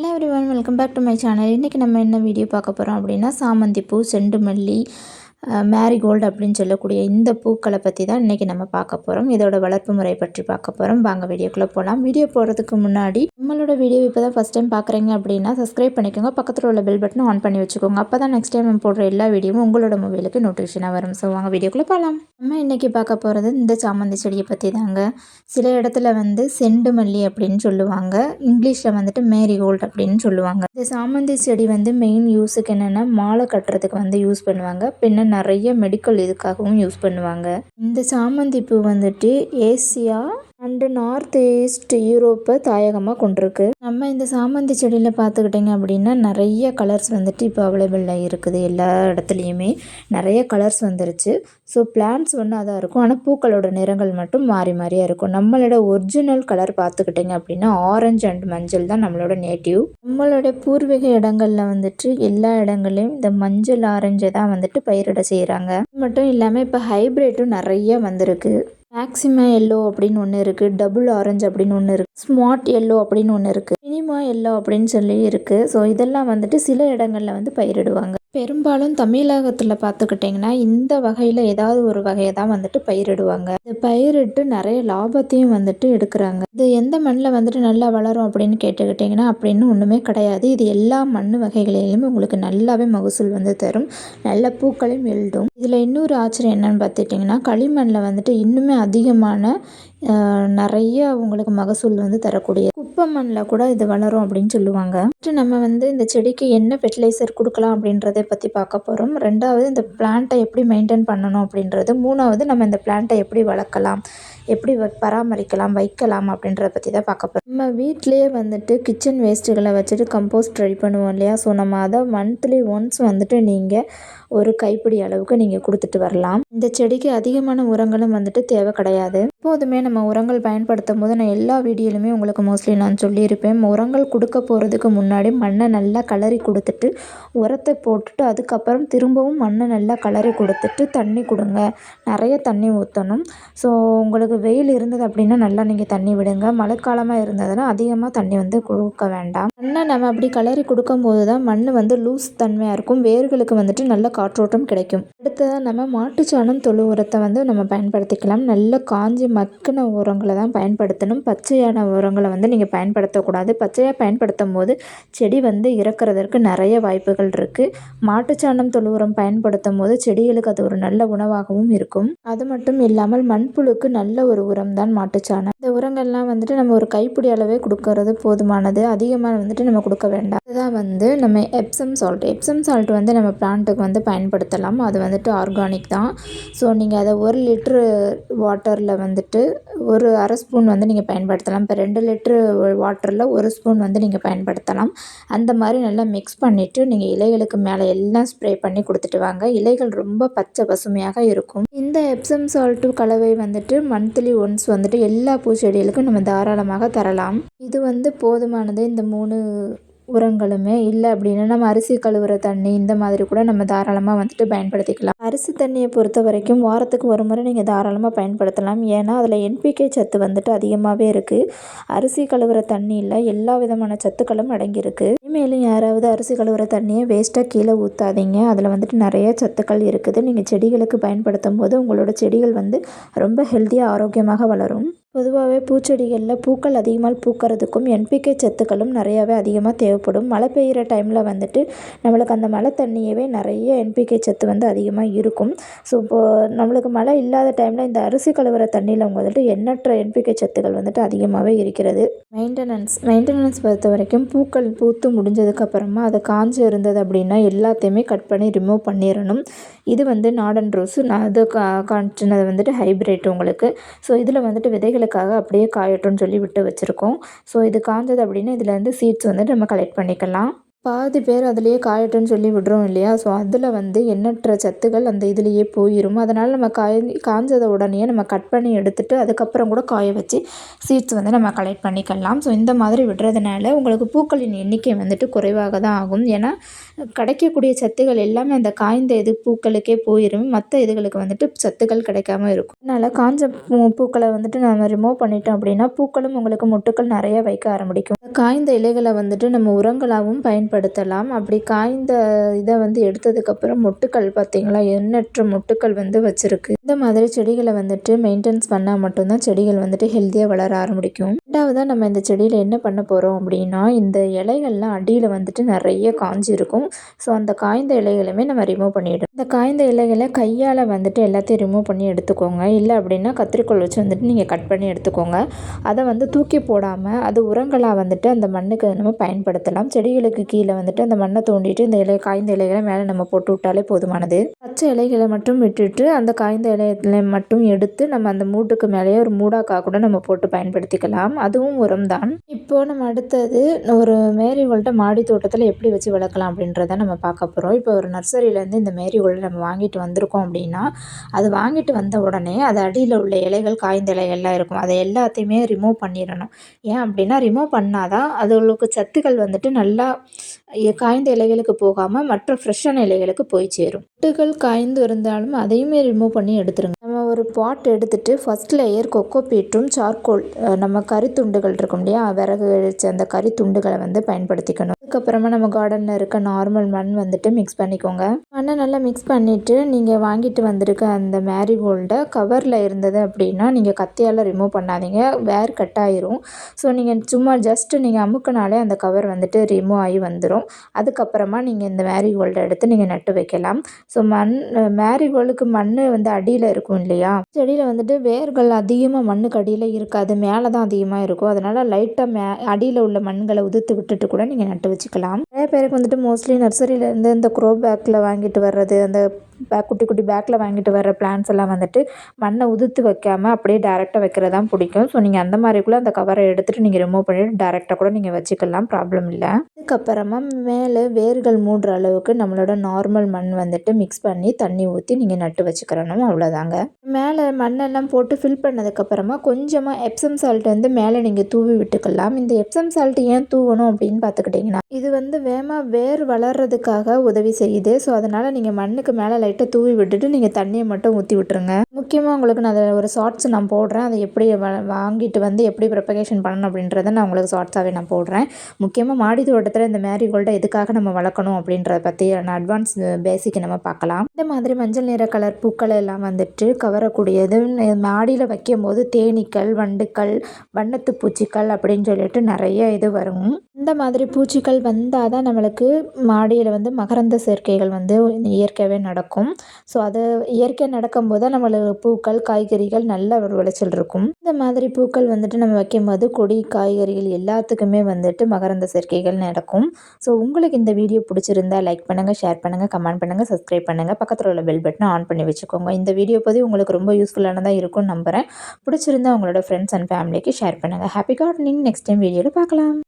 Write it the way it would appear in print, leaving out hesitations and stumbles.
Hello everyone, welcome back to my channel. இன்றைக்கி நம்ம என்ன வீடியோ பார்க்க போகிறோம் அப்படின்னா, சாமந்தி பூ, செண்டு மல்லி, மேரிகோல்டு அப்படின்னு சொல்லக்கூடிய இந்த பூக்களை பற்றி தான் இன்றைக்கி நம்ம பார்க்க போகிறோம். இதோட வளர்ப்பு முறை பற்றி பார்க்க போகிறோம். வாங்க வீடியோக்குள்ளே போகலாம். வீடியோ போகிறதுக்கு முன்னாடி நம்மளோட வீடியோ இப்போ தான் ஃபஸ்ட் டைம் பார்க்குறீங்க அப்படின்னா சப்ஸ்கிரைப் பண்ணிக்கோங்க. பக்கத்தில் உள்ள பெல் பட்டனை ஆன் பண்ணி வச்சுக்கோங்க. அப்போ தான் நெக்ஸ்ட் டைம் நம்ம போடுற எல்லா வீடியோவும் உங்களோட மொபைலுக்கு நோட்டிஃபிகேஷனாக வரும். ஸோ வாங்க வீடியோக்குள்ளே போகலாம். நம்ம இன்றைக்கி பார்க்க போகிறது இந்த சாமந்தி செடியை பற்றி தாங்க. சில இடத்துல செண்டு மல்லி அப்படின்னு சொல்லுவாங்க, இங்கிலீஷில் மேரிகோல்டு அப்படின்னு சொல்லுவாங்க. இந்த சாமந்தி செடி மெயின் யூஸுக்கு என்னென்னா, மாலை கட்டுறதுக்கு யூஸ் பண்ணுவாங்க. பின்ன நிறைய மெடிக்கல் இதுக்காகவும் யூஸ் பண்ணுவாங்க. இந்த சாமந்தி பூ ஏசியா அண்டு நார்த் ஈஸ்ட் யூரோப்பை தாயகமாக கொண்டிருக்கு. நம்ம இந்த சாமந்தி செடியில் பார்த்துக்கிட்டிங்க அப்படின்னா நிறைய கலர்ஸ் இப்போ அவைலபிளாக இருக்குது. எல்லா இடத்துலையுமே நிறைய கலர்ஸ் வந்துருச்சு. ஸோ பிளான்ட்ஸ் அதாக இருக்கும், ஆனால் பூக்களோட நிறங்கள் மட்டும் மாறி மாறியாக இருக்கும். நம்மளோட ஒரிஜினல் கலர் பார்த்துக்கிட்டிங்க அப்படின்னா ஆரஞ்சு அண்ட் மஞ்சள் தான் நம்மளோட நேட்டிவ். நம்மளோட பூர்வீக இடங்களில் எல்லா இடங்களையும் இந்த மஞ்சள் ஆரஞ்சை தான் பயிரிட செய்கிறாங்க. மட்டும் இல்லாமல் இப்போ ஹைப்ரிட்டும் நிறைய வந்திருக்கு. மேக்ஸிமா எல்லோ அப்படின்னு ஒன்று இருக்குது, டபுள் ஆரஞ்சு அப்படின்னு ஒன்று இருக்குது, ஸ்மார்ட் எல்லோ அப்படின்னு ஒன்று இருக்குது, மினிமா எல்லோ அப்படின்னு சொல்லி இருக்குது. ஸோ இதெல்லாம் சில இடங்களில் பயிரிடுவாங்க. பெரும்பாலும் தமிழகத்தில் பார்த்துக்கிட்டிங்கன்னா இந்த வகையில் ஏதாவது ஒரு வகையை தான் பயிரிடுவாங்க. இந்த பயிரிட்டு நிறைய லாபத்தையும் எடுக்கிறாங்க. இது எந்த மண்ணில் நல்லா வளரும் அப்படின்னு கேட்டுக்கிட்டிங்கன்னா அப்படின்னு ஒன்றுமே கிடையாது. இது எல்லா மண் வகைகளிலுமே உங்களுக்கு நல்லாவே மகசூல் தரும், நல்ல பூக்களையும் எழுதும். இதில் இன்னொரு ஆச்சரியம் என்னன்னு பார்த்துட்டிங்கன்னா, களிமண்ணில் இன்னுமே அதிகமான நிறைய உங்களுக்கு மகசூல் தரக்கூடிய குப்பை மண்ணில் கூட இது வளரும் அப்படின்னு சொல்லுவாங்க. நம்ம இந்த செடிக்கு என்ன ஃபெர்டிலைசர் கொடுக்கலாம் அப்படின்றத பற்றி பார்க்க போகிறோம். ரெண்டாவது இந்த பிளான்ட்டை எப்படி மெயின்டைன் பண்ணணும் அப்படின்றது. மூணாவது நம்ம இந்த பிளான்ட்டை எப்படி வளர்க்கலாம், எப்படி பராமரிக்கலாம், வைக்கலாம் அப்படின்றத பற்றி தான் பார்க்க போகிறோம். நம்ம வீட்டிலேயே கிச்சன் வேஸ்ட்டுகளை வச்சுட்டு கம்போஸ்ட் ரெடி பண்ணுவோம் இல்லையா. ஸோ நம்ம அதை மந்த்லி ஒன்ஸ் நீங்கள் ஒரு கைப்பிடி அளவுக்கு நீங்கள் கொடுத்துட்டு வரலாம். இந்த செடிக்கு அதிகமான உரங்களும் தேவை கிடையாது. எப்போதுமே நம்ம உரங்கள் பயன்படுத்தும் போது நான் எல்லா வீடியோலுமே உங்களுக்கு மோஸ்ட்லி நான் சொல்லியிருப்பேன், உரங்கள் கொடுக்க போகிறதுக்கு முன்னாடி மண்ணை நல்லா கலரி கொடுத்துட்டு உரத்தை போட்டுட்டு அதுக்கப்புறம் திரும்பவும் மண்ணை நல்லா கலரி கொடுத்துட்டு தண்ணி கொடுங்க. நிறைய தண்ணி ஊற்றணும். ஸோ உங்களுக்கு வெயில் இருந்தது அப்படின்னா நல்லா நீங்கள் தண்ணி விடுங்க. மழைக்காலமாக இருந்ததுன்னா அதிகமாக தண்ணி கொடுக்க வேண்டாம். மண்ணை நம்ம அப்படி கலரி கொடுக்கும்போது தான் மண் லூஸ் தன்மையாக இருக்கும், வேர்களுக்கு நல்ல காற்றோட்டம் கிடைக்கும். அடுத்ததான் நம்ம மாட்டுச்சாணம், தொழு உரத்தை நம்ம பயன்படுத்திக்கலாம். நல்ல காஞ்சி மக்கின உரங்களை தான் பயன்படுத்தணும். பச்சையான உரங்களை நீங்கள் பயன்படுத்தக்கூடாது. பச்சையாக பயன்படுத்தும் போது செடி இறக்கிறதற்கு நிறைய வாய்ப்புகள் இருக்குது. மாட்டுச்சாணம், தொழு உரம் பயன்படுத்தும் போது செடிகளுக்கு அது ஒரு நல்ல உணவாகவும் இருக்கும். அது மட்டும் இல்லாமல் மண்புழுக்கு நல்ல ஒரு உரம் தான் மாட்டுச்சாணம். இந்த உரங்கள்லாம் நம்ம ஒரு கைப்பிடி அளவே கொடுக்கறது போதுமானது. அதிகமாக நம்ம கொடுக்க வேண்டாம். இதுதான் நம்ம எப்சம் சால்ட் நம்ம பிளான்ட்டுக்கு பயன்படுத்தலாம். அது ஆர்கானிக் தான். ஸோ நீங்கள் அதை 1 லிட்ரு வாட்டரில் ஒரு அரை ஸ்பூன் நீங்கள் பயன்படுத்தலாம். இப்போ 2 லிட்ரு வாட்டரில் 1 ஸ்பூன் நீங்கள் பயன்படுத்தலாம். அந்த மாதிரி நல்லா மிக்ஸ் பண்ணிவிட்டு நீங்கள் இலைகளுக்கு மேலே எல்லாம் ஸ்ப்ரே பண்ணி கொடுத்துட்டு வாங்க. இலைகள் ரொம்ப பச்சை பசுமையாக இருக்கும். இந்த எப்சம் சால்ட்டு கலவை மந்த்லி ஒன்ஸ் எல்லா பூச்செடிகளுக்கும் நம்ம தாராளமாக தரலாம். இது போதுமானது. இந்த 3 உரங்களுமே இல்லை அப்படின்னா நம்ம அரிசி கழுவுற தண்ணி இந்த மாதிரி கூட நம்ம தாராளமாக பயன்படுத்திக்கலாம். அரிசி தண்ணியை பொறுத்த வரைக்கும் வாரத்துக்கு ஒரு முறை நீங்கள் தாராளமாக பயன்படுத்தலாம். ஏன்னா அதில் என்பிகே சத்து அதிகமாகவே இருக்குது. அரிசி கழுவுற தண்ணியில் எல்லா விதமான சத்துக்களும் அடங்கியிருக்கு. இனிமேலும் யாராவது அரிசி கழுவுற தண்ணியை வேஸ்ட்டாக கீழே ஊற்றாதீங்க. அதில் நிறைய சத்துக்கள் இருக்குது. நீங்கள் செடிகளுக்கு பயன்படுத்தும் போது உங்களோட செடிகள் ரொம்ப ஹெல்த்தியாக ஆரோக்கியமாக வளரும். பொதுவாகவே பூச்செடிகளில் பூக்கள் அதிகமாக பூக்கிறதுக்கும் என்பிகே சத்துக்களும் நிறையாவே அதிகமாக தேவைப்படும். மழை பெய்கிற டைமில் நம்மளுக்கு அந்த மழை தண்ணியவே நிறைய என்பிகே சத்து அதிகமாக இருக்கும். ஸோ இப்போது நம்மளுக்கு மழை இல்லாத டைமில் இந்த அரிசி கழுவுற தண்ணியில் எண்ணற்ற என்பிகே சத்துக்கள் அதிகமாகவே இருக்கிறது. மெயின்டெனன்ஸ் பொறுத்த வரைக்கும் பூக்கள் பூத்து முடிஞ்சதுக்கப்புறமா அதை காஞ்சு இருந்தது அப்படின்னா எல்லாத்தையுமே கட் பண்ணி ரிமூவ் பண்ணிடணும். இது நாடன் ரோஸு, நான் அது காய்ச்சினது ஹைப்ரிட் உங்களுக்கு. ஸோ இதில் விதைகளுக்காக அப்படியே காயட்டும்னு சொல்லி விட்டு வச்சுருக்கோம். ஸோ இது காஞ்சது அப்படின்னா இதில் சீட்ஸ் நம்ம கலெக்ட் பண்ணிக்கலாம். பாதி பேர் அதிலேயே காயட்டும்னு சொல்லி விடுறோம் இல்லையா? ஸோ அதில் வந்து எண்ணற்ற சத்துக்கள் அந்த இதுலேயே போயிரும். அதனால் நம்ம காஞ்சத உடனே நம்ம கட் பண்ணி எடுத்துட்டு அதுக்கப்புறம் கூட காய வச்சு சீட்ஸ் வந்து நம்ம கலெக்ட் பண்ணிக்கலாம். ஸோ இந்த மாதிரி விடுறதுனால உங்களுக்கு பூக்களின் எண்ணிக்கை வந்துட்டு குறைவாக தான் ஆகும். ஏன்னா கிடைக்கக்கூடிய சத்துக்கள் எல்லாமே அந்த காய்ந்த பூக்களுக்கே போயிரும். மற்ற இதுகளுக்கு வந்துட்டு சத்துக்கள் கிடைக்காம இருக்கும். அதனால் காஞ்ச பூக்களை வந்துட்டு நம்ம ரிமூவ் பண்ணிட்டோம் அப்படின்னா பூக்களும் உங்களுக்கு மொட்டுக்கள் நிறைய வைக்க ஆரம்பிக்கும். காய்ந்த இலைகளை வந்துட்டு நம்ம உரங்களாகவும் பயன்படுத்தலாம். அப்படி காய்ந்த இதை வந்து எடுத்ததுக்கப்புறம் மொட்டுக்கள் பார்த்திங்களா, எண்ணற்ற மொட்டுக்கள் வந்து வச்சுருக்கு. இந்த மாதிரி செடிகளை வந்துட்டு மெயின்டெனன்ஸ் பண்ணால் மட்டும்தான் செடிகள் வந்துட்டு ஹெல்த்தியாக வளர ஆரம்பிக்கும். ரெண்டாவதாக நம்ம இந்த செடியில் என்ன பண்ண போகிறோம் அப்படின்னா, இந்த இலைகள்லாம் அடியில் வந்துட்டு நிறைய காஞ்சி இருக்கும். ஸோ அந்த காய்ந்த இலைகளுமே நம்ம ரிமூவ் பண்ணிவிடும். இந்த காய்ந்த இலைகளை கையால் வந்துட்டு எல்லாத்தையும் ரிமூவ் பண்ணி எடுத்துக்கோங்க. இல்லை அப்படின்னா கத்திரிக்கோல் வச்சு வந்துட்டு நீங்கள் கட் பண்ணி எடுத்துக்கோங்க. அதை வந்து தூக்கி போடாமல் அது உரங்களாக வந்துட்டு அந்த மண்ணுக்கு நம்ம பயன்படுத்தலாம். செடிகளுக்கு கீழே வந்துட்டு அந்த மண்ணை தோண்டிட்டு இந்த காய்ந்த இலைகளை மேலே நம்ம போட்டு விட்டாலே போதுமானது. பச்சை இலைகளை மட்டும் விட்டுட்டு அந்த காய்ந்த இலைகளை மட்டும் எடுத்து நம்ம அந்த மூட்டுக்கு மேலேயே ஒரு மூடாக்கா கூட நம்ம போட்டு பயன்படுத்திக்கலாம். அதுவும் உரம் தான். இப்போது நம்ம அடுத்தது ஒரு மேரிகோல்ட்டை மாடி தோட்டத்தில் எப்படி வச்சு வளர்க்கலாம் அப்படின்றத நம்ம பார்க்க போகிறோம். இப்போ ஒரு நர்சரியிலேருந்து இந்த மேரிகோல்டு நம்ம வாங்கிட்டு வந்திருக்கோம் அப்படின்னா, அது வாங்கிட்டு வந்த உடனே அது அடியில் உள்ள இலைகள் காய்ந்த இலைகள்லாம் இருக்கும். அதை எல்லாத்தையுமே ரிமூவ் பண்ணிடணும். ஏன் அப்படின்னா ரிமூவ் பண்ணாதான் அதுகளுக்கு சத்துக்கள் வந்துட்டு நல்லா காய்ந்த இலைகளுக்கு போகாமல் மற்ற ஃப்ரெஷ்ஷான இலைகளுக்கு போய் சேரும். மொட்டுகள் காய்ந்து இருந்தாலும் அதையுமே ரிமூவ் பண்ணி எடுத்துருங்க. நம்ம ஒரு பாட் எடுத்துகிட்டு ஃபஸ்ட் லேயர் கொக்கோபீட்டும் சார்கோல் நம்ம கறித்துண்டுகள் இருக்கும் இல்லையா, விறகு வச்ச அந்த கறித்துண்டுகளை வந்து பயன்படுத்திக்கணும். அதுக்கப்புறமா நம்ம கார்டனில் இருக்க நார்மல் மண் வந்துட்டு மிக்ஸ் பண்ணிக்கோங்க. மண்ணை நல்லா மிக்ஸ் பண்ணிவிட்டு நீங்கள் வாங்கிட்டு வந்திருக்க அந்த மேரிகோல்டை கவரில் இருந்தது அப்படின்னா நீங்கள் கத்தியால் ரிமூவ் பண்ணாதீங்க, வேர் கட் ஆயிரும். ஸோ நீங்கள் சும்மா ஜஸ்ட்டு நீங்கள் அமுக்குனாலே அந்த கவர் வந்துட்டு ரிமூவ் ஆகி வந்துடும். அதுக்கப்புறமா நீங்கள் இந்த மேரிகோல்டை எடுத்து நீங்கள் நட்டு வைக்கலாம். ஸோ மேரிகோல்டுக்கு மண் வந்து அடியில் இருக்கும் இல்லையா, செடியில் வந்துட்டு வேர்கள் அதிகமாக மண்ணுக்கு அடியில் இருக்காது, மேலே தான் அதிகமாக இருக்கும். அதனால் லைட்டாக அடியில் உள்ள மண்களை உதிர்த்து விட்டுட்டு கூட நீங்கள் நட்டு வச்சுக்கலாம். நிறைய பேருக்கு வந்துட்டு மோஸ்ட்லி நர்சரியிலேருந்து இந்த க்ரோ பேக்கில் வாங்கிட்டு வர்றது, அந்த குட்டி குட்டி பேக்கில் வாங்கிட்டு வர்ற பிளான்ஸ் எல்லாம் வந்துட்டு மண்ணை உதிர்த்து வைக்காமல் அப்படியே டேரெக்டாக வைக்கிறது தான் பிடிக்கும். ஸோ நீங்கள் அந்த மாதிரிக்குள்ளே அந்த கவரை எடுத்துகிட்டு நீங்கள் ரிமூவ் பண்ணிவிட்டு டேரெக்டாக கூட நீங்கள் வச்சுக்கலாம், ப்ராப்ளம் இல்லை. அதுக்கப்புறமா மேலே வேர்கள் மூடுற அளவுக்கு நம்மளோட நார்மல் மண் வந்துட்டு மிக்ஸ் பண்ணி தண்ணி ஊற்றி நீங்கள் நட்டு வச்சுக்கிறணும், அவ்வளோதாங்க. மேலே மண்ணெல்லாம் போட்டு ஃபில் பண்ணதுக்கப்புறமா கொஞ்சமாக எப்சம் சால்ட் வந்து மேலே நீங்கள் தூவி விட்டுக்கலாம். இந்த எப்சம் சால்ட் ஏன் தூவணும் அப்படின்னு பார்த்துக்கிட்டிங்கன்னா, இது வந்து வேர் வளர்கிறதுக்காக உதவி செய்யுது. ஸோ அதனால் நீங்கள் மண்ணுக்கு மேலே லைட்டாக தூவி விட்டுட்டு நீங்கள் தண்ணியை மட்டும் ஊற்றி விட்டுருங்க. முக்கியமாக உங்களுக்கு நான் அதில் ஒரு ஷார்ட்ஸ் நான் போடுறேன், அதை எப்படி வாங்கிட்டு வந்து எப்படி ப்ரொபகேஷன் பண்ணணும் அப்படின்றத நான் உங்களுக்கு ஷார்ட்ஸாகவே நான் போடுறேன். முக்கியமாக மாடி தோட்டத்தில் இந்த மேரிகோல்டை எதுக்காக நம்ம வளர்க்கணும் அப்படின்றத பற்றி அட்வான்ஸ் பேசிக்கை நம்ம பார்க்கலாம். இந்த மாதிரி மஞ்சள் நிற கலர் பூக்களை எல்லாம் வந்துட்டு கவரக்கூடியது மாடியில் வைக்கும் போது தேனீக்கள், வண்டுக்கள், வண்ணத்து பூச்சிகள் அப்படின்னு சொல்லிட்டு நிறைய இது வரும். இந்த மாதிரி பூச்சிகள் வந்தால் தான் நம்மளுக்கு மாடியில் வந்து மகரந்த சேர்க்கைகள் வந்து இயற்கையாகவே நடக்கும். ஸோ அது இயற்கையாக நடக்கும்போது தான் நம்மளுக்கு பூக்கள், காய்கறிகள் நல்ல ஒரு விளைச்சல் இருக்கும். இந்த மாதிரி பூக்கள் வந்துட்டு நம்ம வைக்கும்போது கொடி, காய்கறிகள் எல்லாத்துக்குமே வந்துட்டு மகரந்த சேர்க்கைகள் நடக்கும். ஸோ உங்களுக்கு இந்த வீடியோ பிடிச்சிருந்தா லைக் பண்ணுங்கள், ஷேர் பண்ணுங்கள், கமெண்ட் பண்ணுங்கள், சப்ஸ்கிரைப் பண்ணுங்கள், பக்கத்தில் உள்ள பெல் பட்டனை ஆன் பண்ணி வச்சுக்கோங்க. இந்த வீடியோ பற்றி உங்களுக்கு ரொம்ப யூஸ்ஃபுல்லானதாக இருக்கும்னு நம்புகிறேன். பிடிச்சிருந்தா உங்களோட ஃப்ரெண்ட்ஸ் அண்ட் ஃபேமிலிக்கு ஷேர் பண்ணுங்கள். Happy gardening. நெக்ஸ்ட் டைம் வீடியோவில் பார்க்கலாம்.